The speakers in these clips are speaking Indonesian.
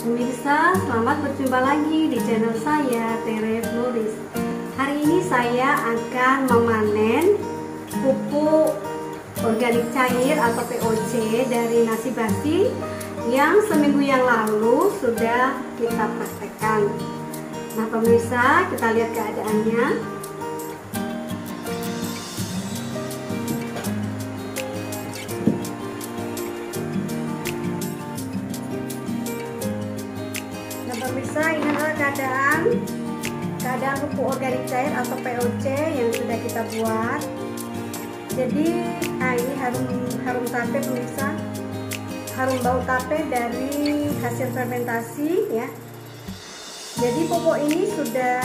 Pemirsa, selamat berjumpa lagi di channel saya, Tere Floris. Hari ini saya akan memanen pupuk organik cair atau POC dari nasi basi yang seminggu yang lalu sudah kita praktekkan. Nah pemirsa, kita lihat keadaannya. Pemirsa, ini adalah keadaan pupuk organik cair atau POC yang sudah kita buat. Jadi, ini harum tape pemirsa, harum bau tape dari hasil fermentasi ya. Jadi pupuk ini sudah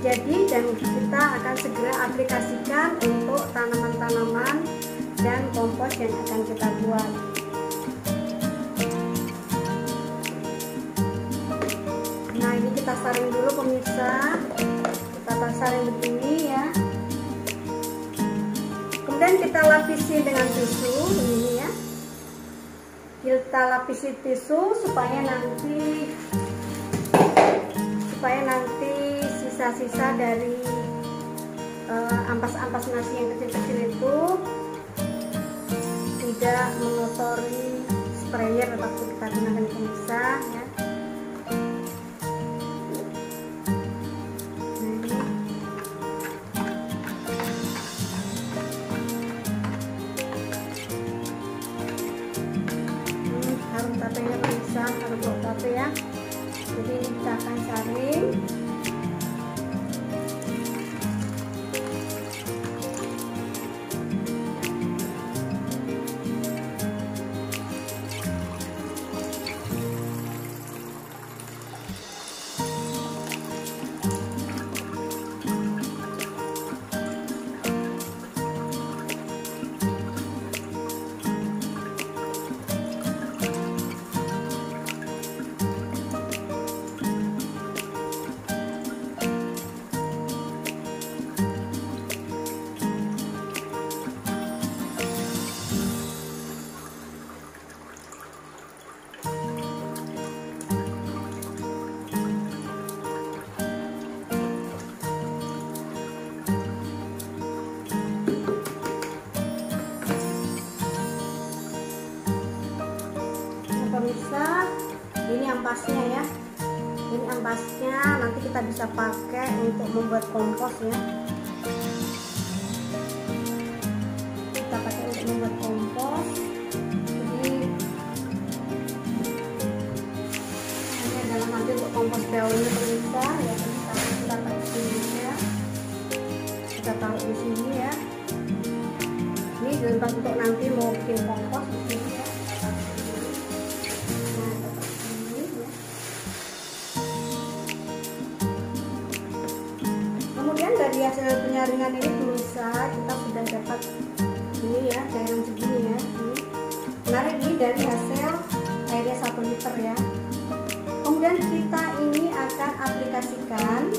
jadi dan kita akan segera aplikasikan untuk tanaman-tanaman dan kompos yang akan kita buat. Nah ini kita saring dulu pemirsa, kita saring begini ya. Kemudian kita lapisi dengan tisu ini ya. Kita lapisi tisu supaya nanti sisa-sisa dari ampas-ampas nasi yang kecil-kecil itu tidak mengotori sprayer atau kita gunakan pemirsa ya. Harum tapenya pemirsa, harum bau tape ya. Jadi ini kita akan saring. Pemirsa, ini ampasnya ya. Ini ampasnya nanti kita bisa pakai untuk membuat kompos ya. Kita pakai untuk membuat kompos. Jadi ini adalah nanti untuk kompos daunnya pemirsa ya. Kita taruh di sini ya. Kita taruh di sini ya. Ini untuk nanti mau bikin kompos di sini ya. Kemudian dari hasil penyaringan ini pemirsa, kita sudah dapat ini ya, cairan segini ya. Menarik ini dari hasil airnya 1 liter ya. Kemudian kita ini akan aplikasikan,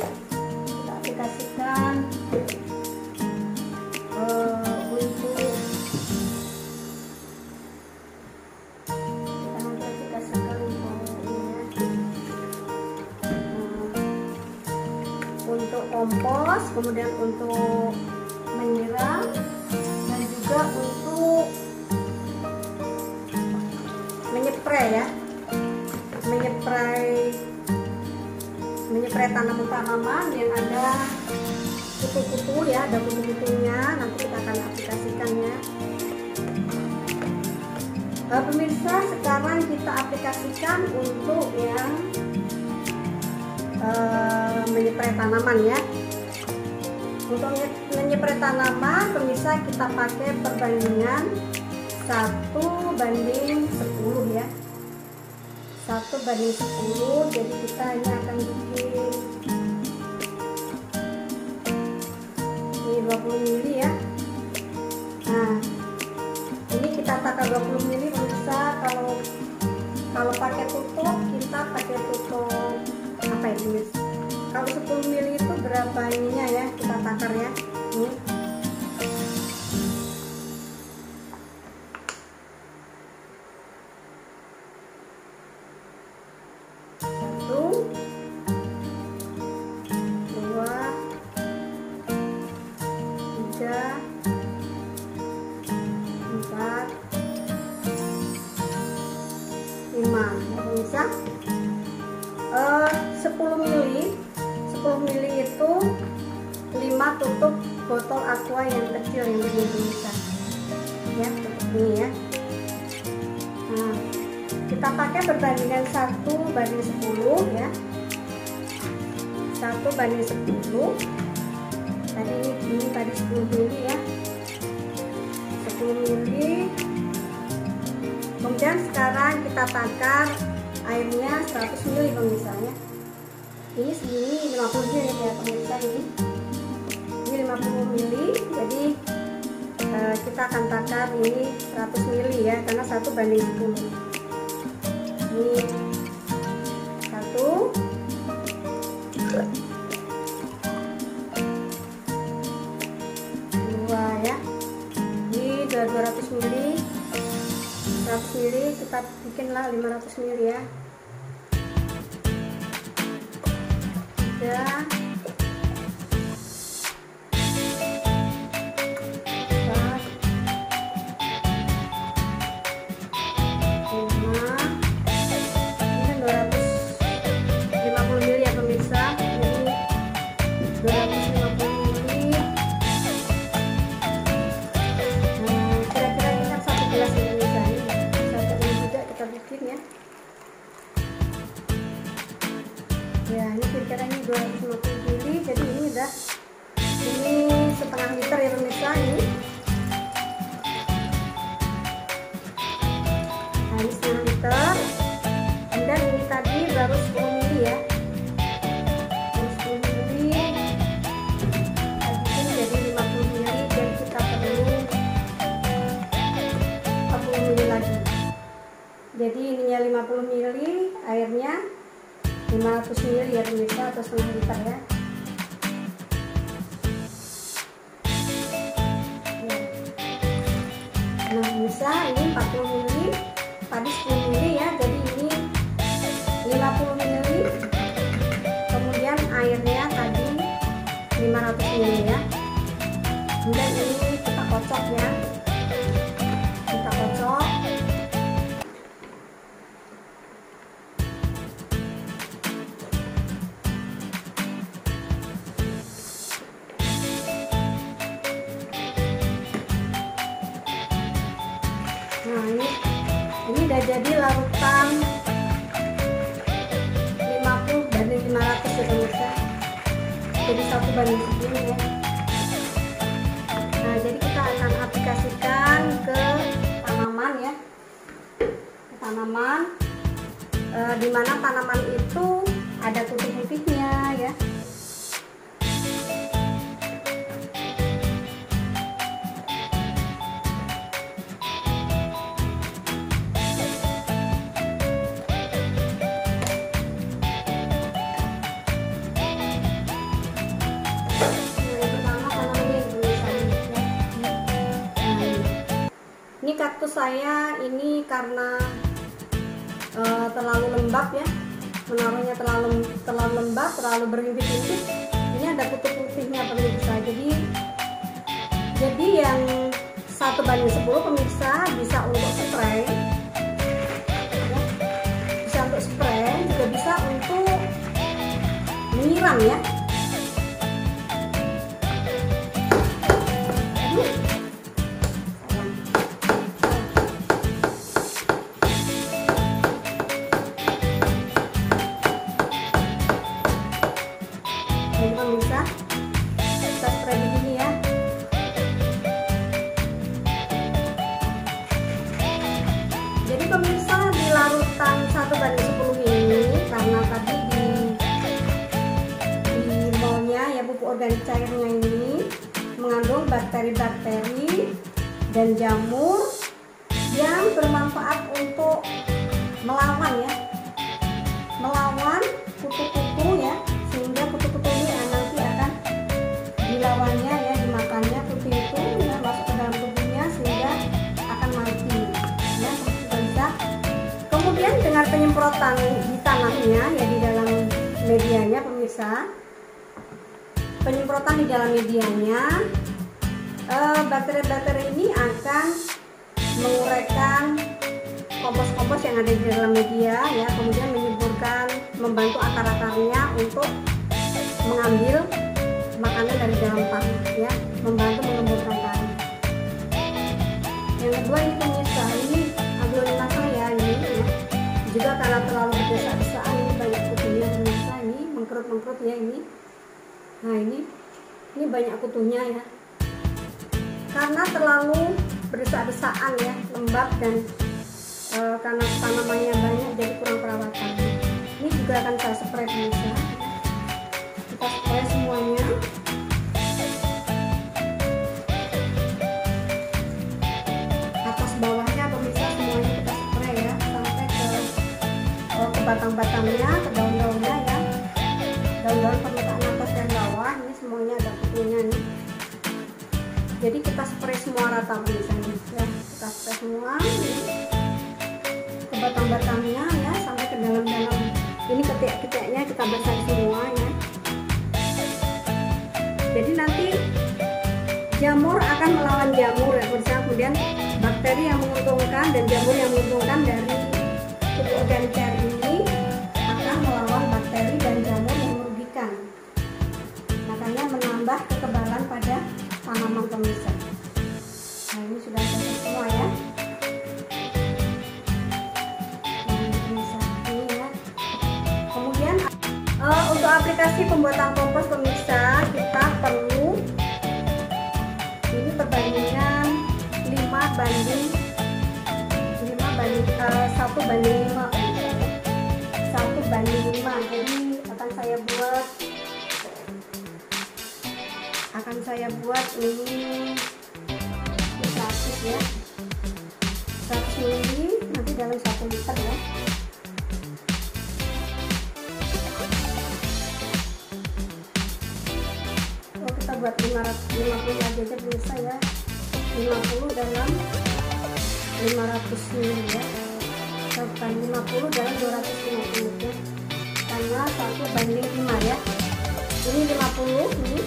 untuk kompos, kemudian untuk menyiram dan juga untuk menyepray ya, menyepray tanaman-tanaman yang ada kutu-kutu ya, ada kutu-kutunya, nanti kita akan aplikasikan ya. Pemirsa, sekarang kita aplikasikan untuk yang menyepray tanaman ya. Untuk menyepray tanaman pemirsa kita pakai perbandingan 1:10 ya. 1:10, jadi kita ini akan bikin ini 20 ml ya. Nah ini kita takar 20 ml pemirsa. Kalau pakai tutup kita pakai tutup apa ini? Kalau 10 ml itu berapa ininya ya, kita takar ya. Ini ya pemirsa. 10 ml itu 5 tutup botol aqua yang kecil yang begini pemirsa ya, seperti ini ya. Nah, kita pakai perbandingan 1:10 ya, 1:10. Tadi ini tadi 10 ml ya, 10 ml. Kemudian sekarang kita takar airnya 100 ml pemirsa ya. Ini segini 50 ml ya pemirsa, ini 50 ml. Jadi kita akan takar ini 100 ml ya, karena 1:10. Ini 1, 2 ya. Ini 200 ml, 100 ml kita bikinlah 500 ml ya. 3, ya, ini kira-kira ini 250 ml. Jadi ini udah, ini setengah liter ya pemirsa ini. Nah, ini setengah liter. Dan ini tadi baru 10 ml ya, 10 ml tadi jadi 50 ml, dan kita perlu 40 ml lagi. Jadi ininya 50 ml, airnya 500 ml ya pemirsa, atau setengah liter ya. Nah pemirsa, ini 40 ml, tadi 10 ml ya, jadi ini 50 ml. Kemudian airnya tadi 500 ml ya. Kemudian ini kita kocok ya, kita kocok. Nah ini udah jadi larutan 50:500 ya pemirsa. Jadi 1:10 ya. Nah jadi kita akan aplikasikan ke tanaman ya, ke tanaman, dimana tanaman itu ada kutu putihnya ya. Ini kaktus saya ini karena terlalu lembab ya, menaruhnya terlalu lembab, terlalu berhimpit-himpit. Ini ada kutu putihnya pemirsa. Jadi yang 1:10 pemirsa bisa untuk spray, ya. Bisa untuk spray, juga bisa untuk menyiram ya. Pemirsa, kita spray begini ya. Jadi pemirsa, di larutan 1:10 ini, karena tadi di mallnya ya, pupuk organik cairnya ini mengandung bakteri-bakteri dan jamur yang bermanfaat untuk melawan ya, melawan kutu-kutu ya, sehingga kutu-kutu ini nanti akan dilawannya ya, dimakannya kutu itu ya, masuk ke dalam tubuhnya sehingga akan mati ya, bisa. Kemudian dengan penyemprotan di tanahnya ya, di dalam medianya pemirsa, penyemprotan di dalam medianya, bakteri-bakteri ini akan menguraikan kompos-kompos yang ada di dalam media ya, kemudian menyuburkan, membantu akar-akarnya untuk mengambil makanan dari dalam tanah ya, membantu mengemburkan tanah. Yang kedua ini pemirsa, ini aglonema saya ini ya, juga karena terlalu berdesak-desaan ini banyak kutunya pemirsa, ini mengkerut-mengkerut ya ini. Nah ini banyak kutunya ya, karena terlalu berdesak-desaan ya, lembab dan karena tanamannya banyak jadi kurang perawatan. Ini juga akan saya spray pemirsa. Kita spray semuanya. Atas bawahnya pemirsa semuanya kita spray ya, sampai ke batang-batangnya, ke daun-daunnya ya. Daun-daun permukaan atas dan bawah ini semuanya ada kutunya nih. Jadi kita spray semua rata pemirsa ya. Kita spray semua ini, ke batang-batangnya ya, sampai ke dalam-dalam. Ini ketiak-ketiaknya kita basahi semua ya. Jadi nanti jamur akan melawan jamur ya pemirsa. Kemudian bakteri yang menguntungkan dan jamur yang menguntungkan dari pupuk organik cair ini akan melawan bakteri dan jamur yang merugikan. Makanya menambah kekebalan pada tanaman pemirsa. Nah ini sudah selesai semua ya. Untuk aplikasi pembuatan kompos pemirsa, kita perlu ini perbandingan 1 banding 5 jadi akan saya buat ini 100 ya, 100 ml nanti dalam 1 liter ya. Buat 550 aja pemirsa ya, 50 dalam 500 ml ya, bukan 50 dalam 250 ya, karena 1 banding 5 ya. Ini 50 ini,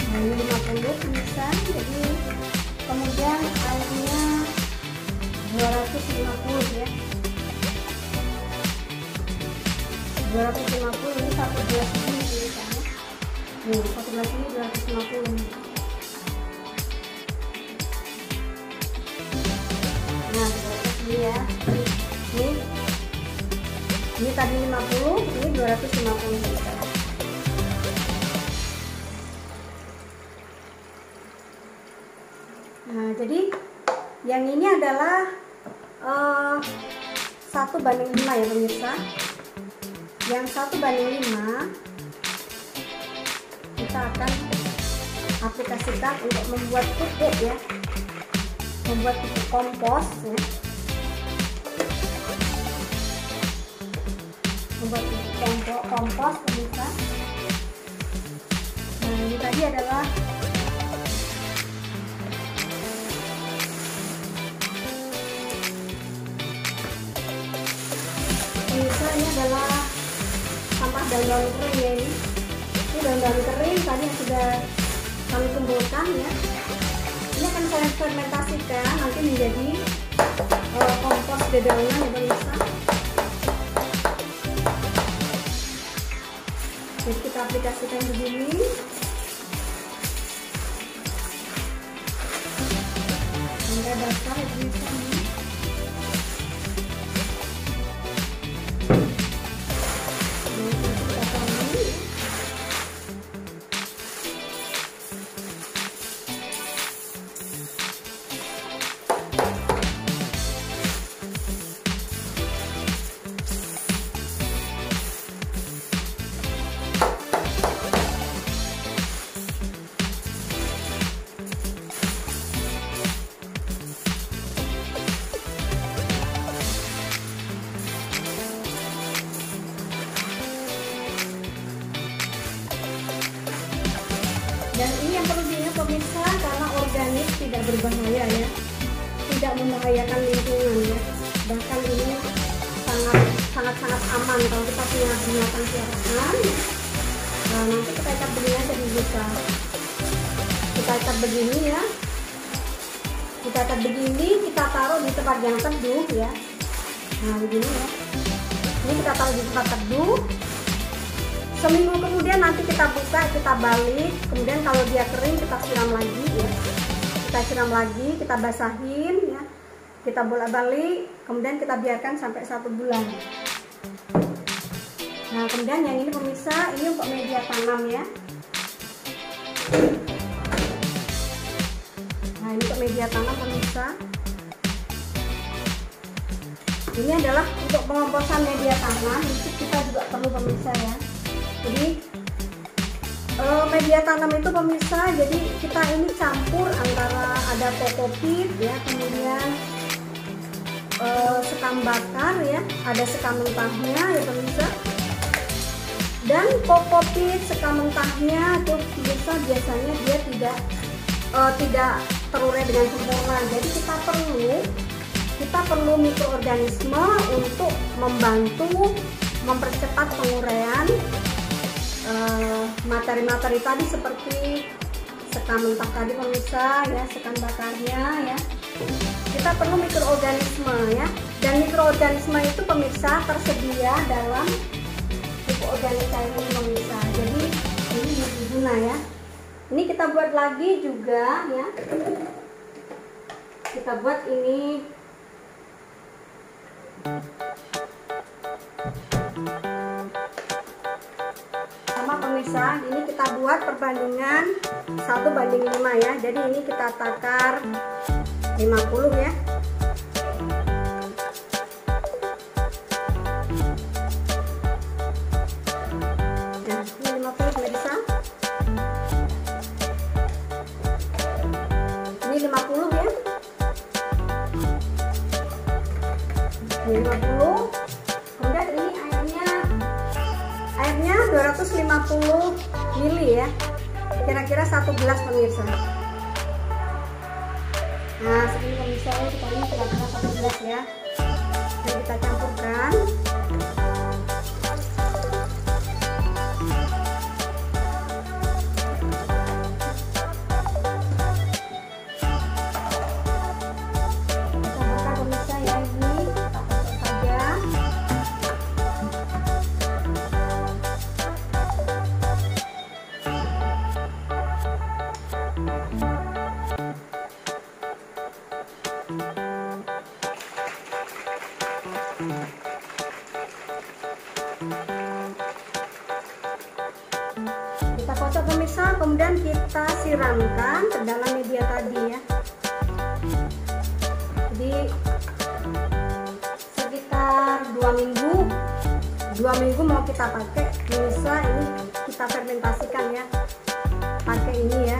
nah ini 50 pemirsa. Jadi kemudian airnya 250 ya, 250 ini 1 gelas ini pemirsa. Nih, 1 gelas ini 250. Nah, ini ya. Ini tadi 50, ini 250 liter. Nah, jadi yang ini adalah 1 banding 5 ya pemirsa. Yang 1 banding 5 kita akan aplikasikan untuk membuat pupuk ya, membuat pupuk kompos ya, membuat pupuk kompos pemirsa. Nah ini tadi adalah pemirsa, ini adalah sampah daun-daun kering ya ini. Daun-daun kering tadi yang sudah kami kumpulkan ya, ini akan saya fermentasikan nanti menjadi kompos dedaunan ya pemirsa. Jadi kita aplikasikan begini. Sampai basah ya pemirsa ini. Dan ini yang perlu diingat pemirsa, karena organik tidak berbahaya ya, tidak membahayakan lingkungan ya, bahkan ini sangat aman kalau kita punya binatang piaraan. Nah nanti kita ikat begini aja bisa, kita ikat begini ya, dicatat begini, kita taruh di tempat yang teduh ya. Nah begini ya, ini kita taruh di tempat teduh. Seminggu kemudian nanti kita buka, kita balik, kemudian kalau dia kering kita siram lagi ya. Kita siram lagi, kita basahin ya, kita bolak-balik, kemudian kita biarkan sampai 1 bulan. Nah kemudian yang ini pemirsa, ini untuk media tanam ya. Nah ini untuk media tanam pemirsa. Ini adalah untuk pengomposan media tanam, itu kita juga perlu pemirsa ya. Jadi media tanam itu pemirsa, jadi kita ini campur antara ada kokopit ya, kemudian sekam bakar ya, ada sekam mentahnya ya pemirsa. Dan kokopit sekam mentahnya itu pemirsa biasanya dia tidak terurai dengan sempurna. Jadi kita perlu mikroorganisme untuk membantu mempercepat penguraian materi-materi tadi seperti sekam mentah tadi pemirsa ya, sekam bakarnya ya. Kita perlu mikroorganisme ya, dan mikroorganisme itu pemirsa tersedia dalam pupuk organik cair ini pemirsa. Jadi ini berguna ya. Ini kita buat lagi juga ya. Kita buat ini sama pemirsa, ini kita buat perbandingan 1:5 ya. Jadi ini kita takar 50 ya. Nah, ini 50 pemirsa. Ini 50 ya. Ini 50. Kemudian ini airnya 250 ml ya, kira-kira 1 gelas pemirsa. Nah segini pemirsa, kita ini kira-kira 1 gelas ya. Dan kita campurkan. Campurkan pemirsa ya, ini kita kocok saja. Kita kocok pemirsa, kemudian kita siramkan ke dalam media tadi ya. Jadi sekitar 2 minggu mau kita pakai pemirsa, ini kita fermentasikan ya, pakai ini ya.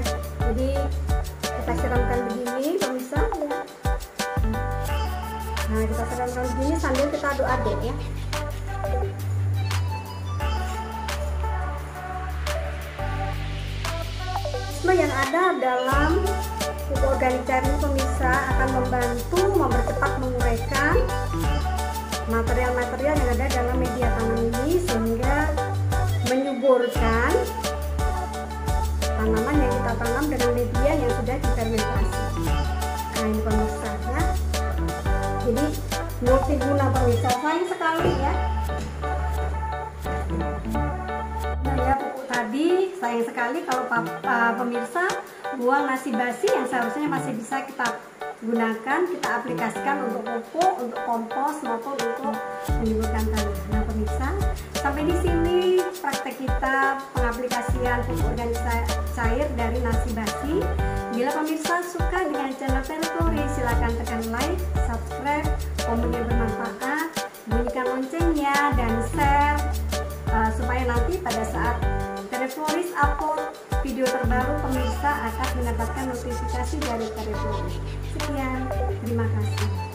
Jadi kita siramkan begini pemirsa ya. Nah kita siramkan begini sambil kita aduk-aduk ya. Yang ada dalam pupuk organik cair ini pemirsa akan membantu mempercepat menguraikan material-material yang ada dalam media tanam ini, sehingga menyuburkan tanaman yang kita tanam dengan media yang sudah difermentasi. Nah ini pemirsa ya, jadi multiguna pemirsa, sayang sekali ya. Nah ya, pupuk tadi sayang sekali kalau pemirsa buang nasi basi yang seharusnya masih bisa kita gunakan, kita aplikasikan untuk pupuk, untuk kompos maupun untuk menyuburkan tanah. Nah pemirsa, sampai di sini praktek kita pengaplikasian pupuk organik cair dari nasi basi. Bila pemirsa suka dengan channel Tereflori, silakan tekan like, subscribe, komen yang bermanfaat, bunyikan loncengnya dan share supaya nanti pada saat Tereflori upload video terbaru, pemirsa akan mendapatkan notifikasi dari Tereflori. Sekian, terima kasih.